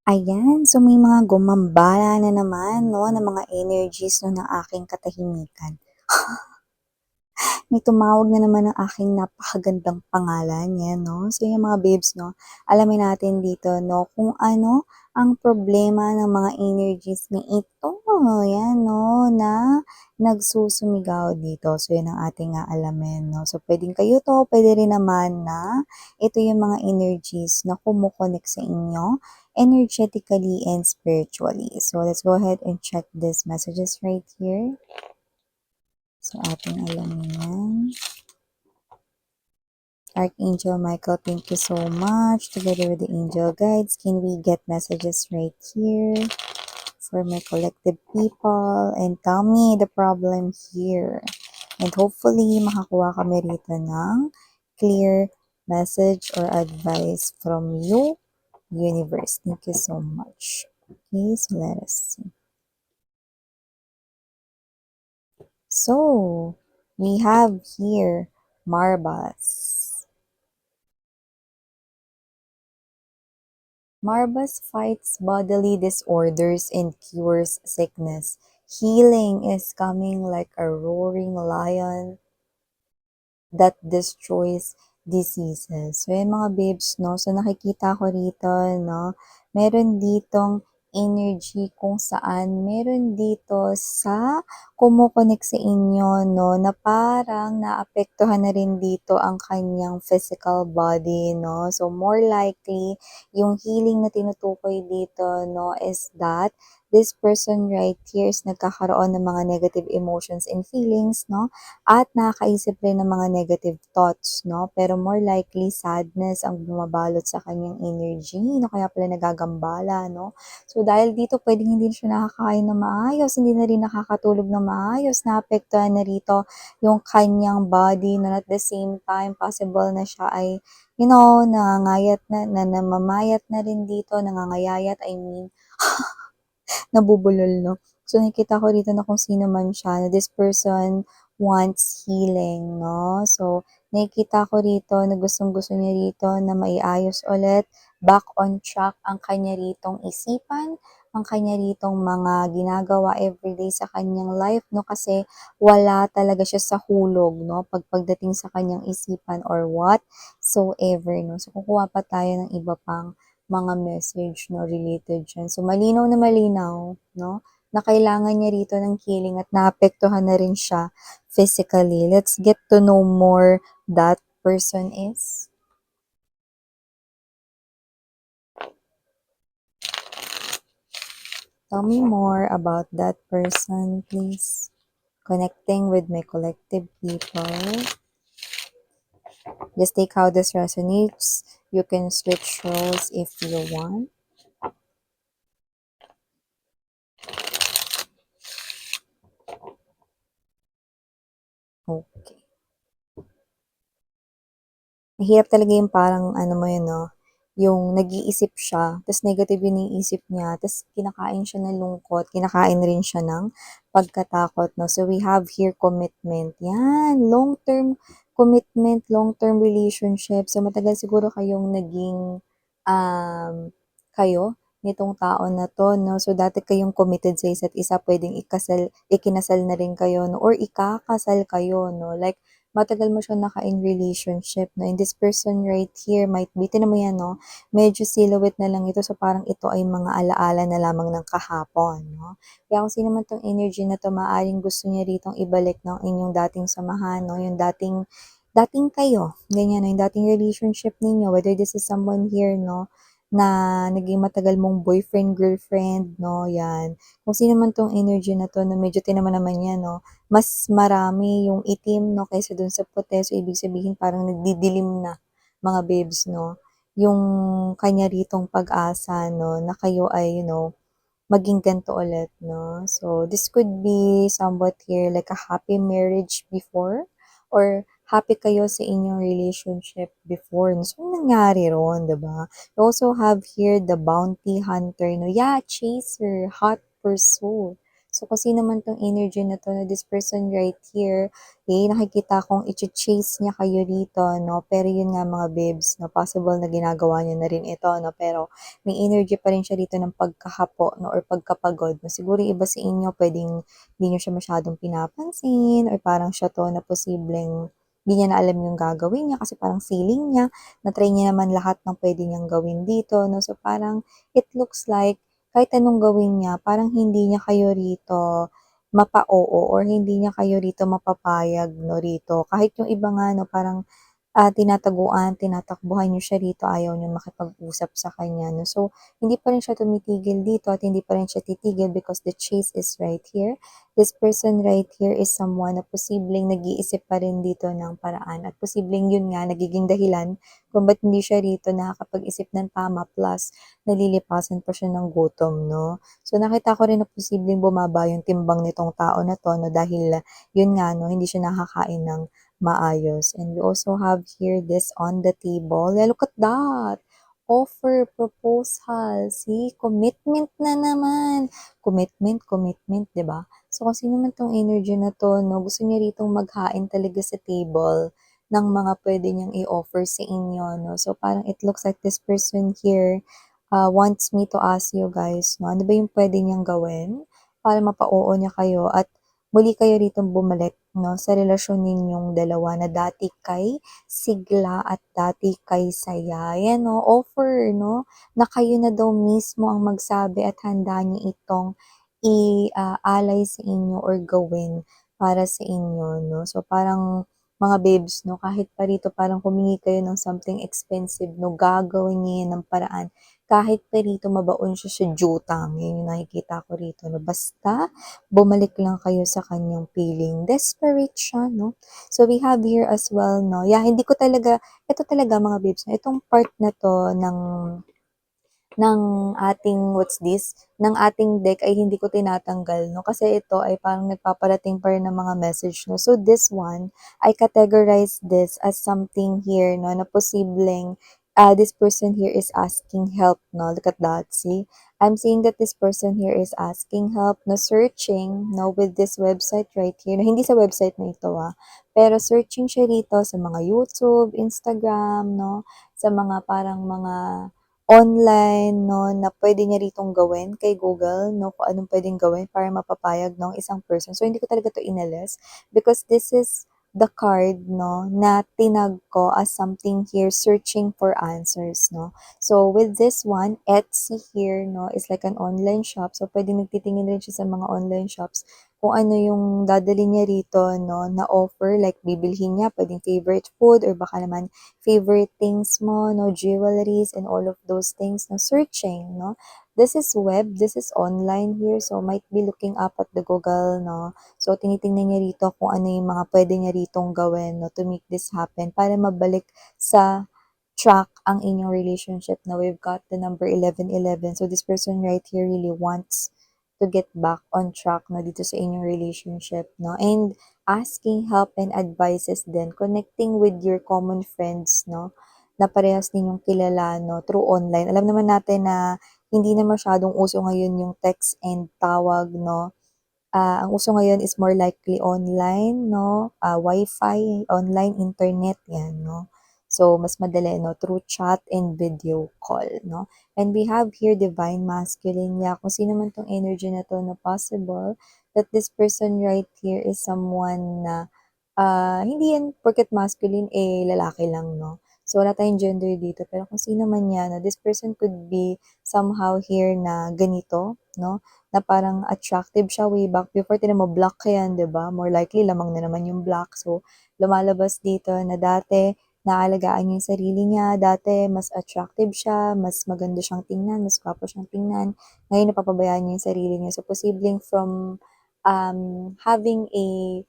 Ayan, so may mga gumambala na naman 'no, na mga energies 'no ng aking katahimikan. May tumawag na naman ng aking napakagandang pangalan, 'yan 'no. So 'yan mga babes 'no, alamin natin dito 'no kung ano ang problema ng mga energies na ito, 'yan 'no, na nagsusumigaw dito. So 'yan ang ating aalamin 'no. So puwedeng kayo 'to, puwede rin naman na ito yung mga energies na kumo-connect sa inyo energetically and spiritually. So let's go ahead and check these messages right here. So ating alamin 'yan. Archangel Michael, thank you so much. Together with the angel guides, can we get messages right here for my collective people? And tell me the problem here. And hopefully, makakuha kami rito ng clear message or advice from you, universe. Thank you so much. Okay, so let us see. So, we have here Marbas. Marbas fights bodily disorders and cures sickness. Healing is coming like a roaring lion that destroys diseases. So, yung mga babes, no? So, nakikita ko rito, no? Meron ditong energy kung saan meron dito sa kumukonek sa inyo, no? Na parang naapektuhan na rin dito ang kanyang physical body, no? So, more likely, yung healing na tinutukoy dito, no, is that this person right here is nagkakaroon ng mga negative emotions and feelings, no? At nakakaisip rin ng mga negative thoughts, no? Pero more likely, sadness ang bumabalot sa kanyang energy, no? Kaya pala nagagambala, no? So, dahil dito, pwedeng hindi siya nakakain na maayos, hindi na rin nakakatulog na maayos, naapektuhan na rito yung kanyang body, no? At the same time, possible na siya ay, nangangayat na namamayat na rin dito, nangangayayat, I mean, nabubulol, no? So, nakikita ko dito na kung sino man siya, na this person wants healing, no? So, nakikita ko rito na gustong-gusto niya rito na maiayos ulit, back on track ang kanya ritong isipan, ang kanya ritong mga ginagawa everyday sa kanyang life, no? Kasi wala talaga siya sa hulog, no? Pagdating sa kanyang isipan or whatsoever, no? So, kukuha pa tayo ng iba pang mga message, no, related dyan. So, malinaw na malinaw, no, na kailangan niya rito ng healing at naapektuhan na rin siya physically. Let's get to know more that person is. Tell me more about that person, please. Connecting with my collective people. Just take how this resonates. You can switch roles if you want. Okay. Mahirap talaga yung parang ano mo yun 'no, yung nag-iisip siya ta's negative yung iniisip niya ta's kinakain siya ng lungkot, kinakain rin siya ng pagkatakot 'no. So, we have here commitment, 'yan, long-term commitment, long-term relationship. So, matagal siguro kayong naging, kayo nitong tao na 'to 'no. So, dati kayong committed sa isa't isa, puwedeng ikinasal na rin kayo 'no or ikakasal kayo 'no, like matagal mo siyang naka-in relationship 'no, and this person right here might be tignan mo 'yan 'no, medyo silhouette na lang ito, so parang ito ay mga ala-ala na lamang ng kahapon 'no. Kaya kung sino man 'tong energy na 'to, maaaring gusto niya ritong ibalik ng inyong dating samahan 'no, yung dating dating kayo, ganyan 'no, yung dating relationship ninyo, whether this is someone here 'no, na naging matagal mong boyfriend, girlfriend 'no, 'yan. Kung sino man 'tong energy na 'to na medyo tignan mo naman 'yan 'no, mas marami yung itim 'no, kaysa dun sa puti. So, ibig sabihin parang nagdidilim na, mga babes 'no, yung kanya ritong pag-asa 'no, na kayo ay maging ganito ulit 'no. So, this could be somewhat here like a happy marriage before or happy kayo sa inyong relationship before. So, anong nangyari ro'n, 'di ba? We also have here the bounty hunter 'no, yeah, chaser, hot pursuit. So, kasi naman 'tong energy na 'to na this person right here, nakikita kong iche-chase niya kayo rito 'no, pero yun nga mga babes 'no, possible na ginagawa niya na rin ito 'no, pero may energy pa rin siya rito ng pagkahapo 'no, or pagkapagod 'no. Siguro yung iba sa inyo puwedeng hindi niyo siya masyadong pinapansin or parang siya 'to na posibleng hindi niya na alam yung gagawin niya kasi parang feeling niya na-try niya naman lahat ng puwede niyang gawin dito 'no. So, parang it looks like kahit anong gawin niya parang hindi niya kayo rito mapa-oo or hindi niya kayo rito mapapayag 'no, rito. Kahit yung iba nga 'no, parang tinataguan, tinatakbuhan niyo siya rito, ayaw niyong makipag-usap sa kanya 'no. So, hindi pa rin siya tumitigil dito at hindi pa rin siya titigil because the chase is right here. This person right here is someone na posibleng nag-iisip pa rin dito ng paraan at posibleng yun nga nagiging dahilan kung ba't hindi siya rito nakakapag-isip ng tama plus nalilipasan pa siya ng gutom 'no. So, nakita ko rin na posibleng bumaba yung timbang nitong tao na 'to 'no, dahil yun nga 'no, hindi siya nakakain ng maayos. And we also have here this on the table. Yeah, look at that! Offer, proposal, see? Commitment na naman. Commitment, commitment, 'di ba? So, kasi naman 'tong energy na 'to 'no, gusto niya ritong maghain talaga sa table ng mga puwede niyang i-offer sa inyo 'no. So, parang it looks like this person here, wants me to ask you guys 'no, ano ba yung puwede niyang gawin para mapa-oo niya kayo at muli kayo ritong bumalik 'no, sa relasyon ninyong dalawa na dati kay sigla at dati kay saya. Ayan 'no, offer 'no, na kayo na daw mismo ang magsabi at handa niyo itong alay sa inyo or gawin para sa inyo 'no. So, parang mga babes 'no, kahit pa rito parang humingi kayo ng something expensive 'no, gagawin niya 'yan ng paraan. Kahit pa rito mabaon siya sa jutang, 'yun yung nakikita ko rito 'no. Basta bumalik lang kayo sa kanyang piling. Desperate siya 'no. So, we have here as well 'no, yeah, hindi ko talaga ito talaga mga babes 'no, itong part na 'to ng ating what's this, ng ating deck ay hindi ko tinatanggal 'no, kasi ito ay parang nagpaparating pa rin ng mga message 'no. So, this one, I categorize this as something here 'no, na posibleng, this person here is asking help 'no, look at that, see? I'm seeing that this person here is asking help na searching 'no, with this website right here na hindi sa website na ito, pero searching siya rito sa mga YouTube, Instagram 'no, sa mga parang mga online 'no, na puwede niya ritong gawin kay Google 'no, kung anong puwedeng gawin para mapapayag ng isang person. So, hindi ko talaga 'to inalis because this is the card 'no, na tinag ko as something here searching for answers 'no. So, with this one, Etsy here 'no, is like an online shop. So, puwedeng nagtitingin rin siya sa mga online shops kung ano yung dadalhin niya rito 'no, na offer like bibilhin niya, puwedeng favorite food or baka naman favorite things mo 'no, jewelries and all of those things 'no, searching 'no. This is web, this is online here, so might be looking up at the Google 'no. So tinitingnan niya rito kung ano yung mga puwede niya ritong gawin 'no, to make this happen para mabalik sa track ang inyong relationship na we've got the number 1111. So this person right here really wants to get back on track na dito sa inyong relationship 'no, and asking help and advices din, connecting with your common friends 'no, na parehas ninyong kilala 'no, through online. Alam naman natin na hindi na masyadong uso ngayon yung text and tawag 'no. Ang uso ngayon is more likely online 'no, Wi-Fi, online internet 'yan 'no. So, mas madali 'no, through chat and video call 'no. And we have here divine masculine, yeah, kung sino man 'tong energy na 'to na possible that this person right here is someone na, hindi 'yan porket masculine, lalaki lang 'no. So, wala tayong gender dito, pero kung sino man 'yan 'no, this person could be somehow here na ganito 'no, na parang attractive siya way back before. Tignan mo black yan, 'di ba? More likely lamang na naman yung black. So, lumalabas dito na dati naalagaan niya yung sarili niya, dati mas attractive siya, mas maganda siyang tingnan, mas gwapo siyang tingnan. Ngayon napapabayaan niya yung sarili niya. So, posibleng from, having a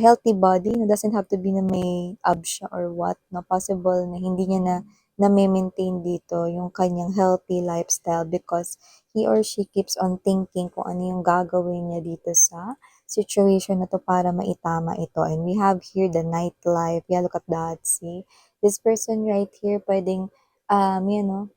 healthy body na doesn't have to be na may abs siya or what, na possible na hindi niya na-me-maintain dito yung kanyang healthy lifestyle because he or she keeps on thinking kung ano yung gagawin niya dito sa situation na 'to para maitama ito. And we have here the nightlife. Yeah, look at that, see? This person right here puwedeng, yan 'no,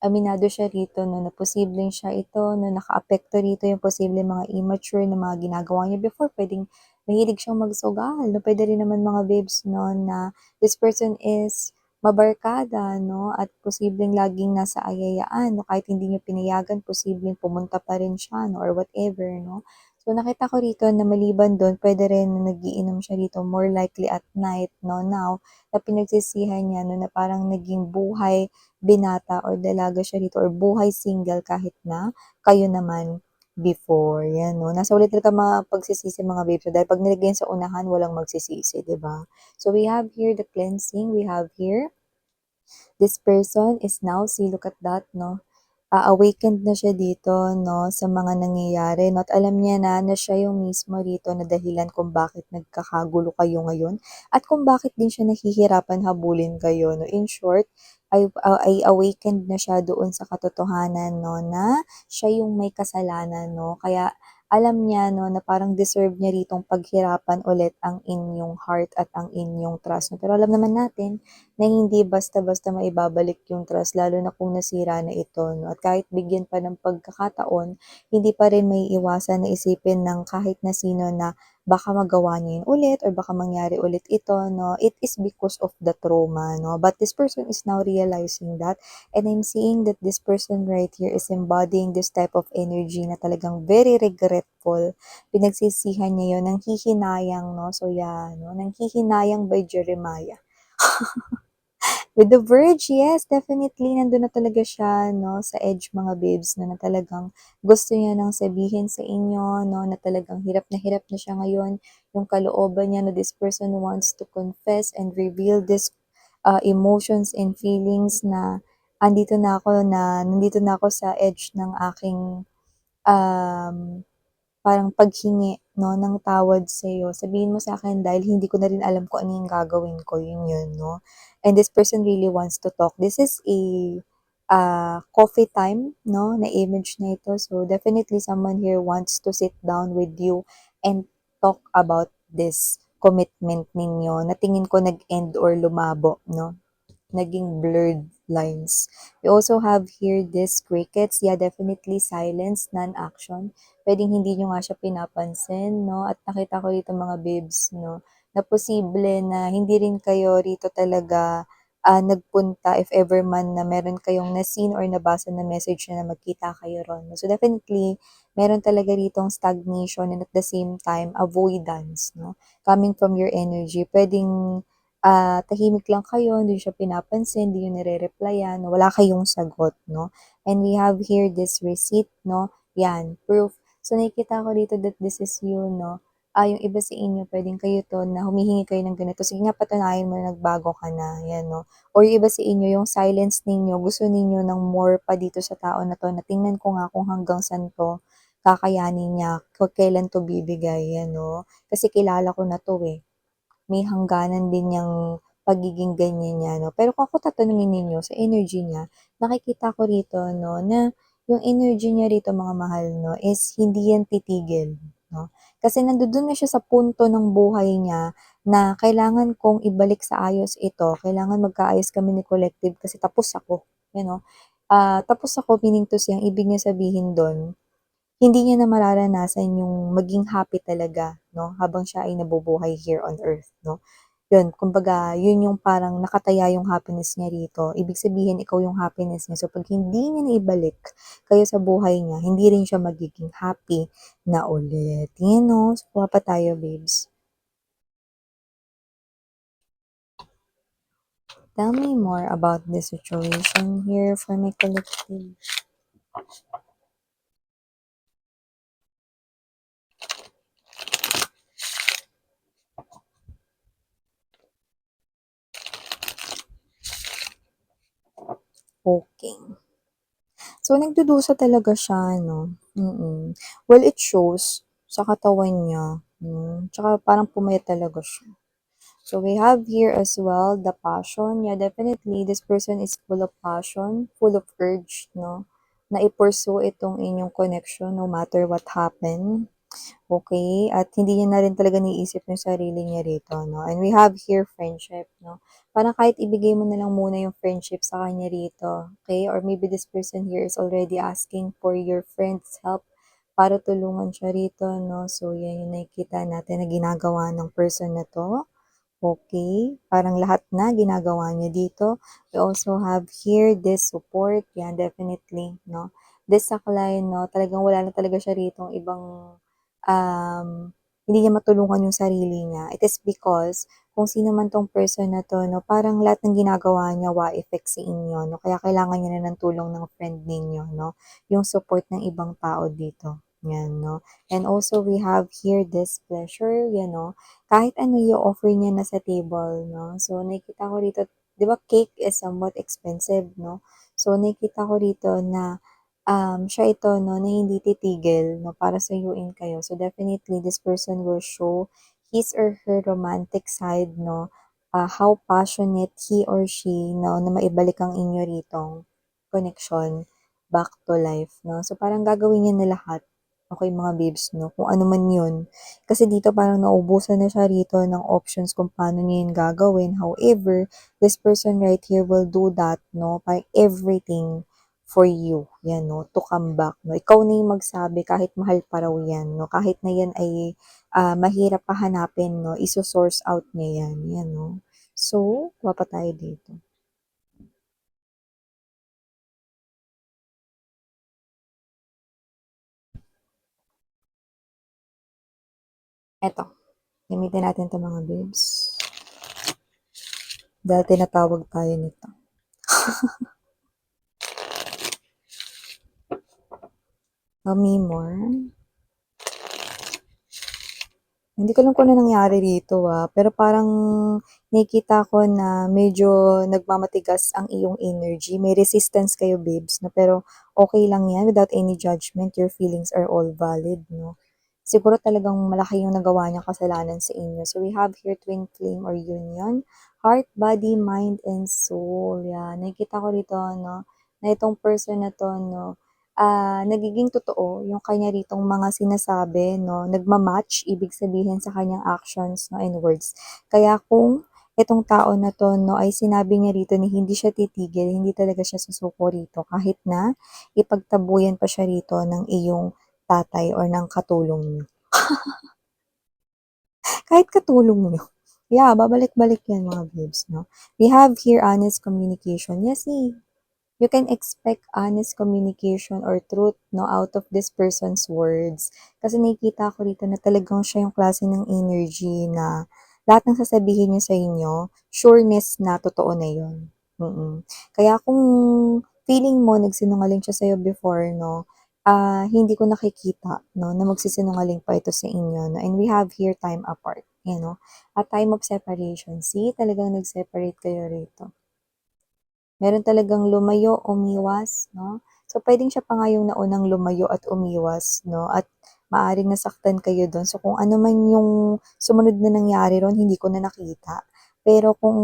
aminado siya rito 'no, na posibleng siya ito 'no, nakaapekto rito yung posibleng mga immature na mga ginagawa niya before. Puwedeng mahilig siyang magsugal 'no, puwede rin naman mga babes 'no, na this person is mabarkada 'no, at posibleng laging nasa ayayaan 'no, kahit hindi niyo pinayagan posibleng pumunta pa rin siya 'no, or whatever 'no. So, nakita ko rito na maliban dun puwede rin na nag-iinom siya rito more likely at night 'no, now na pinagsisihan niya 'no, na parang naging buhay binata or dalaga siya rito or buhay single kahit na kayo naman before, 'yan 'no. Nasa huli talaga mapagsisisi mga babes, dahil 'pag nilagay yan sa unahan walang magsisisi, 'di ba? So, we have here the cleansing, we have here this person is now, see, look at that 'no, awakened na siya dito 'no, sa mga nangyayari 'no, at alam niya na siya yung mismo rito na dahilan kung bakit nagkakagulo kayo ngayon at kung bakit din siya nahihirapan habulin kayo 'no. In short, ay awakened na siya doon sa katotohanan 'no, na siya yung may kasalanan 'no. Kaya alam niya 'no, na parang deserve niya ritong paghirapan ulit ang inyong heart at ang inyong trust 'no. Pero alam naman natin na hindi basta-basta maibabalik yung trust lalo na kung nasira na ito 'no, at kahit bigyan pa ng pagkakataon, hindi pa rin maiiwasan na isipin ng kahit na sino na baka magawa niya yun ulit or baka mangyari ulit ito 'no. It is because of the trauma 'no, but this person is now realizing that, and I'm seeing that this person right here is embodying this type of energy na talagang very regretful. Pinagsisihan niya yun, nanghihinayang 'no, so yan 'no, nanghihinayang by Jeremiah. With the Verge, yes, definitely nandun na talaga siya 'no, sa edge mga babes na talagang gusto niya ng sabihin sa inyo 'no, na talagang hirap na siya ngayon. Yung kalooban niya na this person wants to confess and reveal this, emotions and feelings na nandito na ako sa edge ng aking, parang paghingi 'no, ng tawad sa'yo. Sabihin mo sa'kin dahil hindi ko na rin alam kung ano yung gagawin ko, yun 'no. And this person really wants to talk. This is a, coffee time 'no, na image na ito. So, definitely someone here wants to sit down with you and talk about this commitment ninyo na tingin ko nag-end or lumabo 'no, naging blurred lines. We also have here this crickets. Yeah, definitely silence, non-action. Puwedeng hindi niyo nga siya pinapansin 'no, at nakita ko dito mga babes 'no, na posible na hindi rin kayo rito talaga, nagpunta if ever man na meron kayong na-seen or nabasa na message na magkita kayo ron. So, definitely meron talaga ritong stagnation and at the same time avoidance 'no, coming from your energy. Puwedeng tahimik lang kayo, hindi siya pinapansin, hindi niyo nire-replyan, wala kayong sagot 'no. And we have here this receipt 'no, 'yan, proof. So, nakikita ko dito that this is you 'no. Yung iba sa inyo puwedeng kayo 'to na humihingi kayo ng ganito, sige nga patunayan mo na nagbago ka na, 'yan 'no. Or yung iba sa inyo, yung silence ninyo, gusto ninyo ng more pa dito sa tao na 'to, na tingnan ko nga kung hanggang saan 'to kakayanin niya, kung kailan 'to bibigay, 'yan 'no. Kasi kilala ko na 'to, eh. May hangganan din niyang pagiging ganyan niya 'no. Pero kung ako tatanungin ninyo sa energy niya, nakikita ko rito 'no, na yung energy niya rito mga mahal 'no, is hindi yan titigil 'no. Kasi nandodo'n na siya sa punto ng buhay niya na kailangan kong ibalik sa ayos ito, kailangan magkaayos kami ni collective kasi tapos ako, you know. Tapos ako meaning to say, ang ibig niya sabihin do'n, hindi niya na mararanasan yung maging happy talaga 'no, habang siya ay nabubuhay here on earth 'no. Yun, kumbaga yun yung parang nakataya yung happiness niya rito, ibig sabihin ikaw yung happiness niya. So, 'pag hindi niya naibalik kayo sa buhay niya, hindi rin siya magiging happy na ulit. Yan 'no, so kuha pa tayo babes. Tell me more about the situation here for my collective. Okay. So, nagdudusa talaga siya 'no, Well, it shows sa katawan niya, 'tsaka parang pumayat talaga siya. So, we have here as well the passion. Yeah, definitely this person is full of passion, full of urge 'no, na i-pursue itong inyong connection no matter what happen. Okay, at hindi niya na rin talaga naiisip yung sarili niya rito 'no, and we have here friendship 'no. Parang kahit ibigay mo na lang muna yung friendship sa kanya rito, okay, or maybe this person here is already asking for your friend's help para tulungan siya rito 'no. So yan yung nakikita natin na ginagawa ng person na 'to. Okay, parang lahat na ginagawa niya dito. We also have here this support, yan definitely 'no. This saklay 'no, talagang wala na talaga siya ritong ibang, um, hindi niya matulungan yung sarili niya. It is because kung sino man 'tong person na 'to 'no, parang lahat ng ginagawa niya wa-effect sa inyo 'no, kaya kailangan niya na ng tulong ng friend ninyo 'no, yung support ng ibang tao dito, yan 'no. And also we have here this pleasure, yan 'no, kahit ano i-o-offer niya na sa table 'no. So nakikita ko rito, 'di ba cake is somewhat expensive 'no. So nakikita ko rito na, siya ito 'no na hindi titigil 'no para sayuin kayo. So definitely this person will show his or her romantic side 'no, how passionate he or she 'no na maibalik ang inyo ritong connection back to life 'no. So parang gagawin niya na lahat, okey mga babes 'no, kung ano man 'yun. Kasi dito parang nauubusan na siya rito ng options kung paano niya yun gagawin. However, this person right here will do that, no? Parang everything for you, yan, no? To come back, no? Ikaw na yung magsabi kahit mahal pa raw yan, no? Kahit na yan ay mahirap pa hanapin, no? Iso-source out niya yan, yan, no? So, kuha pa tayo dito. Eto, gamitin natin to mga babes. Dahil tinatawag tayo nito. Tell me more. Hindi ko alam kung ano nangyari rito, pero parang nakikita ko na medyo nagmamatigas ang iyong energy. May resistance kayo, babes, 'no, pero okay lang 'yan without any judgment. Your feelings are all valid, 'no. Siguro talagang malaki yung nagawa niyang kasalanan sa inyo. So, we have here twin flame or union, heart, body, mind, and soul, 'yan. Nakikita ko rito 'no, na itong person na 'to 'no, nagiging totoo yung kanya ritong mga sinasabi 'no, nagma-match ibig sabihin sa kanyang actions 'no, and words. Kaya kung itong tao na 'to 'no, ay sinabi niya rito na hindi siya titigil, hindi talaga siya susuko rito kahit na ipagtabuyan pa siya rito ng iyong tatay or ng katulong niyo. Kahit katulong niyo. Yeah, babalik-balik yan mga babes 'no. We have here honest communication. Yes, you can expect honest communication or truth 'no, out of this person's words. Kasi nakikita ko rito na talagang siya yung klase ng energy na lahat ng sasabihin niya sa inyo, sureness na totoo na yun. Kaya kung feeling mo nagsinungaling siya sa'yo before 'no, hindi ko nakikita 'no, na magsisinungaling pa ito sa inyo 'no, and we have here time apart, you know, a time of separation. See, talagang nag-separate kayo rito. Meron talagang lumayo, umiwas 'no. So, puwedeng siya pa nga yung naunang lumayo at umiwas 'no, at maaaring nasaktan kayo dun. So, kung ano man yung sumunod na nangyari ron hindi ko na nakita. Pero kung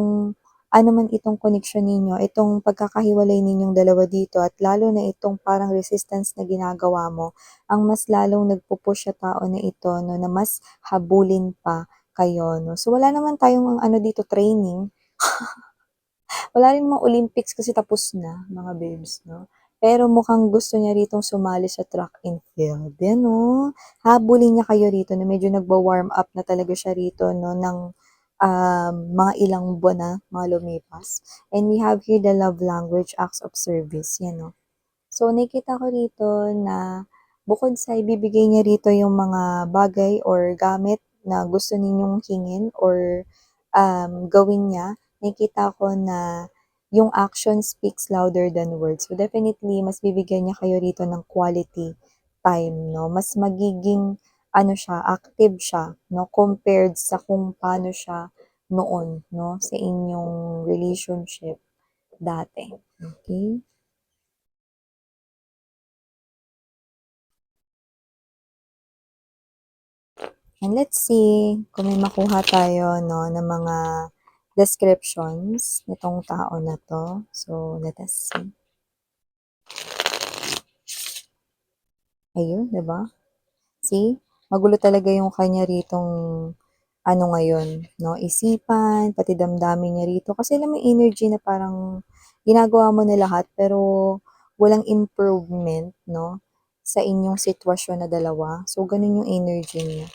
ano man itong connection ninyo, itong pagkakahiwalay ninyong dalawa dito at lalo na itong parang resistance na ginagawa mo, ang mas lalong nagpu-push sa tao na ito 'no, na mas habulin pa kayo 'no. So, wala naman tayong ano dito training. Wala rin namang Olympics kasi tapos na, mga babes, 'no? Pero mukhang gusto niya ritong sumali sa track and field, 'yan, oh. Habulin niya kayo rito na medyo nagwa-warm up na talaga siya rito 'no, ng, mga ilang buwan na, mga lumipas. And we have here the love language, acts of service, 'yan, oh. So, nakikita ko rito na bukod sa ibibigay niya rito yung mga bagay or gamit na gusto ninyong hingin or gawin niya, nakikita ko na yung action speaks louder than words. So, definitely, mas bibigyan niya kayo rito ng quality time, no? Mas magiging, ano siya, active siya, no? Compared sa kung paano siya noon, no? Sa inyong relationship dati. Okay? And let's see kung may makuha tayo 'no, ng mga descriptions nitong tao na 'to. So, let us see. Ayun, 'di ba? See? Magulo talaga yung kanya ritong ano ngayon, 'no, isipan, pati damdamin niya rito. Kasi alam mo yung energy na parang ginagawa mo na lahat pero walang improvement, 'no, sa inyong sitwasyon na dalawa. So, ganun yung energy niya.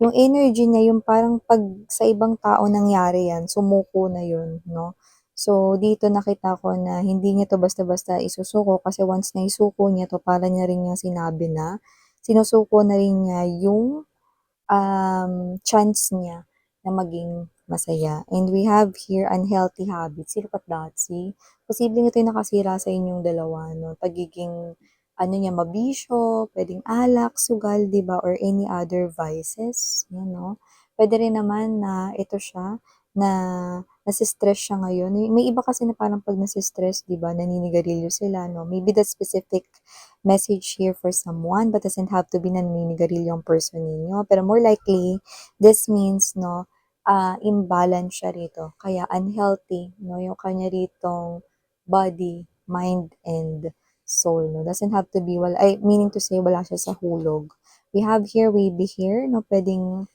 Yung energy niya yung parang 'pag sa ibang tao nangyari yan, sumuko na yun, 'no. So, dito nakita ko na hindi niya 'to basta-basta isusuko kasi once na isuko niya 'to, para niya rin niyang sinabi na sinusuko na rin niya yung chance niya na maging masaya. And we have here unhealthy habits. Look at that, see? Posibleng ito yung nakasira sa inyong dalawa, no? Pagiging, ano niya, mabisyo, pwedeng alak, sugal, di ba? Or any other vices, you know? Pwede rin naman na ito siya, na nasistress siya ngayon. May iba kasi na parang pag nasistress, di ba, naninigarilyo sila, no? Maybe that specific message here for someone but doesn't have to be na naninigarilyo ang person ninyo. Pero more likely, this means, no, imbalance siya rito. Kaya unhealthy, no, yung kanya ritong body, mind, and soul, no. Doesn't have to be, meaning to say, wala siya sa hulog. We have here, wavy here, no, pwedeng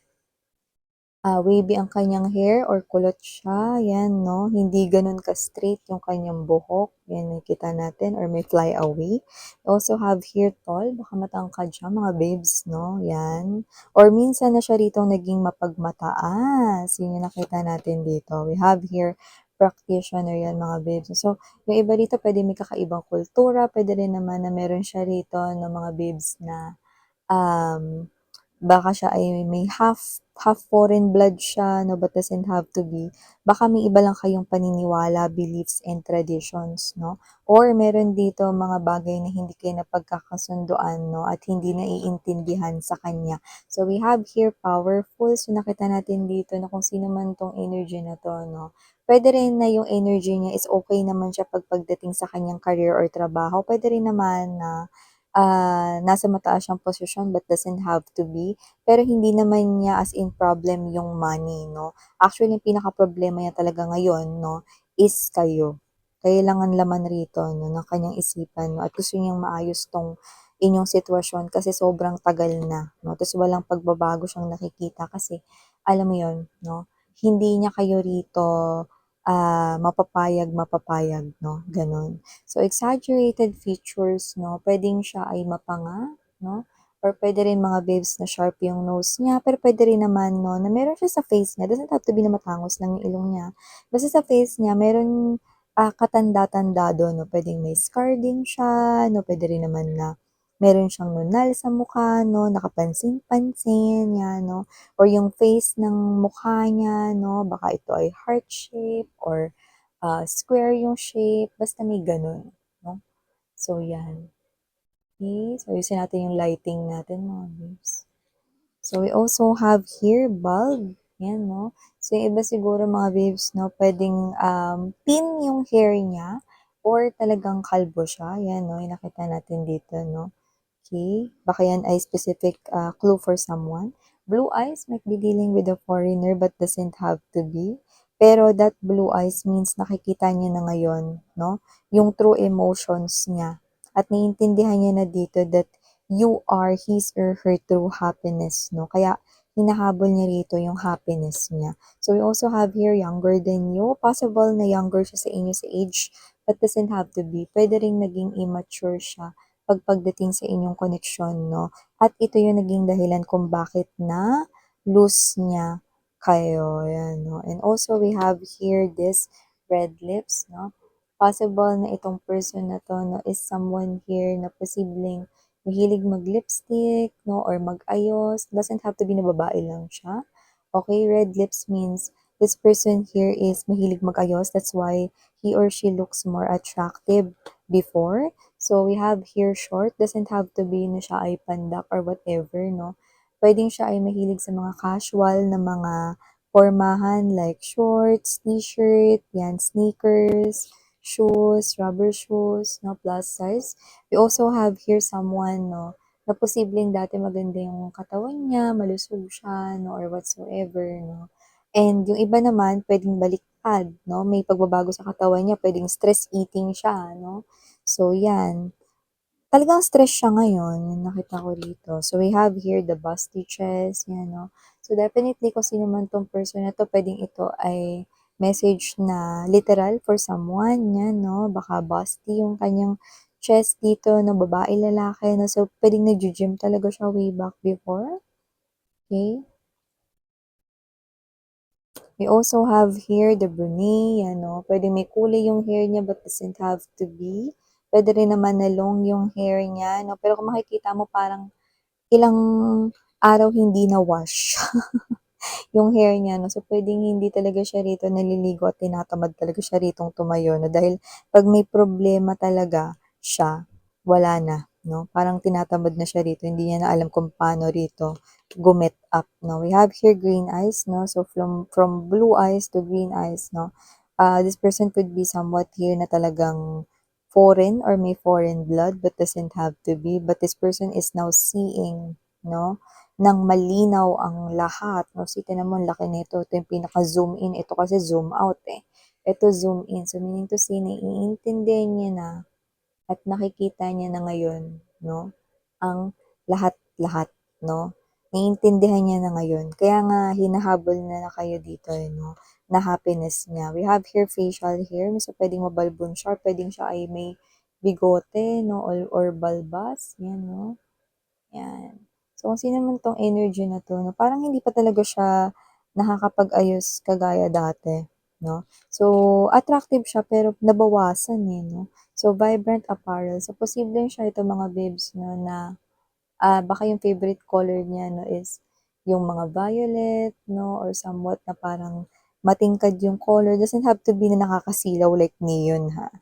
wavy ang kanyang hair or kulot siya, yan 'no, hindi gano'n ka-straight yung kanyang buhok, yan nakikita natin or may fly away. We also have here tall, baka matangkad siya mga babes 'no, yan. Or minsan na siya rito naging mapagmataas, yun yung nakita natin dito. We have here practitioner yan mga babes. So, yung iba dito puwede may kakaibang kultura, puwede rin naman na meron siya rito ng mga babes na, um baka siya ay may half half foreign blood siya 'no, but doesn't have to be. Baka may iba lang kayong paniniwala, beliefs, and traditions 'no, or meron dito mga bagay na hindi kayo napagkakasunduan 'no, at hindi naiintindihan sa kanya. So, we have here powerful, so nakita natin dito na kung sino man 'tong energy na 'to 'no, puwede rin na yung energy niya is okey naman siya pagdating sa kanyang career or trabaho. Puwede rin naman na nasa mataas siyang posisyon but doesn't have to be. Pero hindi naman niya as in problem yung money, 'no. Actually, yung pinakaproblema niya talaga ngayon, 'no, is kayo. Kayo lang ang laman rito, 'no, ng kanyang isipan, 'no, at gusto niyang maayos 'tong inyong sitwasyon kasi sobrang tagal na, 'no. Ta's walang pagbabago siyang nakikita kasi alam mo 'yun, 'no, hindi niya kayo rito, mapapayag, 'no, gano'n. So, exaggerated features 'no, puwedeng siya ay mapanga 'no, or puwede rin mga babes na sharp yung nose niya, pero puwede rin naman 'no, na meron siya sa face niya, doesn't have to be na matangos lang yung ilong niya. Basta sa face niya meron, katanda-tanda do'n 'no, puwedeng may scar din siya 'no, puwede rin naman na meron siyang nunal sa mukha 'no, nakapansin-pansin, 'yan 'no, or yung face ng mukha niya 'no, baka ito ay heart shape or square yung shape, basta may gano'n, 'no. So, 'yan. Okay, so ayusin natin yung lighting natin mga babes. So, we also have here bulb, 'yan 'no. So, yung iba siguro mga babes 'no, puwedeng, pin yung hair niya or talagang kalbo siya, 'yan 'no, yung nakita natin dito 'no. Okay, baka yan ay specific, clue for someone. Blue eyes might be dealing with a foreigner but doesn't have to be. Pero that blue eyes means nakikita niya na ngayon, 'no, yung true emotions niya at naiintindihan niya na dito that you are his or her true happiness, 'no. Kaya hinahabol niya rito yung happiness niya. So, we also have here younger than you. Possible na younger siya sa inyo sa age but doesn't have to be. Puwede ring naging immature siya pagdating sa inyong koneksyon 'no, at ito yung naging dahilan kung bakit na lose niya kayo, 'yan 'no. And also we have here this red lips 'no. Possible na itong person na 'to 'no is someone here na posibleng mahilig mag-lipstick 'no or mag-ayos, doesn't have to be na babae lang siya. Okay, red lips means this person here is mahilig mag-ayos, that's why he or she looks more attractive before. So, we have here short, doesn't have to be na siya ay pandak or whatever, no? Pwedeng siya ay mahilig sa mga casual na mga pormahan like shorts, t-shirt, yan, sneakers, shoes, rubber shoes, no, plus size. We also have here someone, no, na posibleng dati maganda yung katawan niya, malusog siya, no, or whatsoever, no. And yung iba naman, pwedeng baliktad, no, may pagbabago sa katawan niya, pwedeng stress eating siya, no. So, yan. talagang stress siya ngayon, yung nakita ko rito. So, we have here the busty chest, yan, no? So, definitely, kung sino man tong person na to, pwedeng ito ay message na literal for someone, yan, no? Baka busty yung kanyang chest dito, no? Babae, lalaki, no? So, pwedeng nag-gym talaga siya way back before. Okay? We also have here the brunette, ano, pwedeng may kulay yung hair niya but doesn't have to be. Pwede rin naman na long yung hair niya, no? Pero kung makikita mo parang ilang araw hindi na-wash yung hair niya, no? So, pwedeng hindi talaga siya rito naliligo at tinatamad talaga siya ritong tumayo, no? Dahil 'pag may problema talaga siya, wala na, no? Parang tinatamad na siya rito, hindi niya na alam kung paano rito gumit up, no? We have here green eyes, no? So, from blue eyes to green eyes, no? This person could be somewhat here na talagang foreign or may foreign blood but doesn't have to be. But this person is now seeing, no? Ng malinaw ang lahat, 'no. So, tignan mo ang laki nito, ito yung pinaka-zoom in, ito kasi zoom out, eh. Ito zoom in, so meaning to say naiintindihan niya na at nakikita niya na ngayon, 'no, ang lahat-lahat, 'no. Naiintindihan niya na ngayon, kaya nga hinahabol na kayo dito, eh, 'no, na happiness niya. We have here facial hair, so puwedeng mabalbon siya, puwedeng siya ay may bigote, 'no, or balbas, 'yan, 'no. 'Yan. So, kung sino man 'tong energy na 'to 'no, parang hindi pa talaga siya nakakapag-ayos kagaya dati 'no. So, attractive siya pero nabawasan, eh, 'no. So, vibrant apparel. So, posibleng siya itong mga babes 'no na, baka yung favorite color niya 'no is yung mga violet 'no or somewhat na parang matingkad yung color. Doesn't have to be na nakakasilaw like neon ha.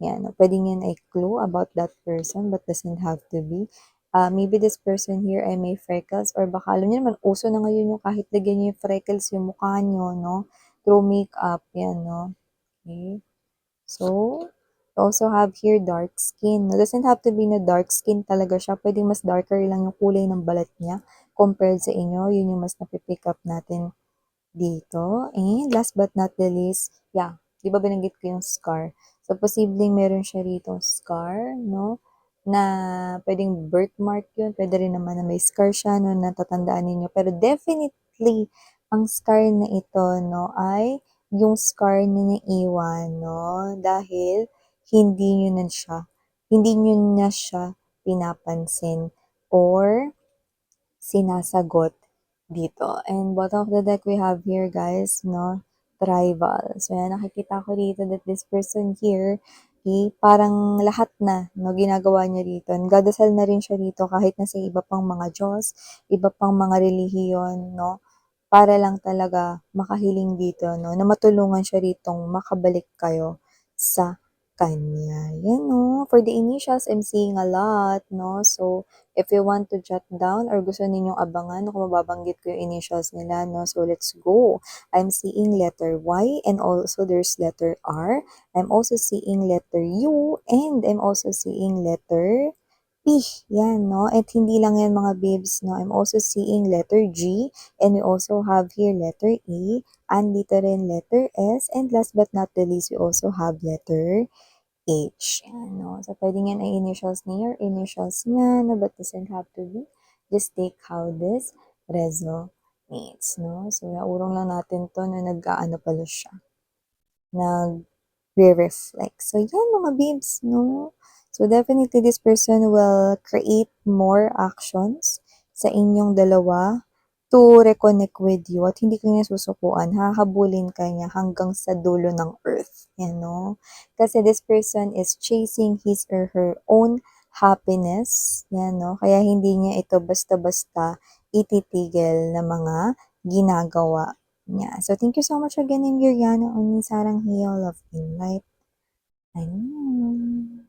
'Yan, puwedeng 'yan ay clue about that person but doesn't have to be. Maybe this person here ay may freckles or baka alam niyo naman uso na ngayon yung kahit lagyan niyo yung freckles yung mukha niyo 'no, through makeup 'yan 'no, okey. So, we also have here dark skin. It doesn't have to be na dark skin talaga siya, puwedeng mas darker lang yung kulay ng balat niya compared sa inyo, yun yung mas napi-pick up natin dito. And last but not the least, yeah, 'di ba binanggit ko yung scar. So, posibleng meron siya ritong scar 'no, na puwedeng birthmark yun, puwede rin naman na may scar siya 'no, natatandaan ninyo. Pero definitely, ang scar na ito 'no, ay yung scar na naiwan 'no, dahil hindi niyo na siya hindi niyo na siya pinapansin or sinasagot dito. And bottom of the deck, we have here guys, no, tribal. So yan, nakikita ko dito that this person here, okay, parang lahat na, no, ginagawa niya rito. Nagdadasal na rin siya rito kahit na sa iba pang mga Diyos, iba pang mga relihiyon, no, para lang talaga makahiling dito, no, na matulungan siya ritong makabalik kayo sa kanya. Yan, no. For the initials, I'm seeing a lot, no. So, if you want to jot down or gusto ninyong abangan kung mababanggit ko yung initials nila, no? So, let's go. I'm seeing letter Y and also there's letter R. I'm also seeing letter U and I'm also seeing letter P. Yan, no? At hindi lang yan mga babes, no? I'm also seeing letter G and we also have here letter E and dito rin letter S and last but not the least, we also have letter H. Yan, no? So, pwedeng yan ay initials niya or initials niya, no? But doesn't have to be. Just take how this resonates, no? So, naurong lang natin to na nag-aano pala siya. Nag-re-reflect. So, yan mga babes, no? So, definitely this person will create more actions sa inyong dalawa to reconnect with you at hindi ka niya susukuan, hahabulin ka niya hanggang sa dulo ng earth, yan, no? Kasi this person is chasing his or her own happiness, yan, no? Kaya hindi niya ito basta-basta ititigil na mga ginagawa niya. So, thank you so much again, Miriana, on Sarang Heal of Inlight. Ayun.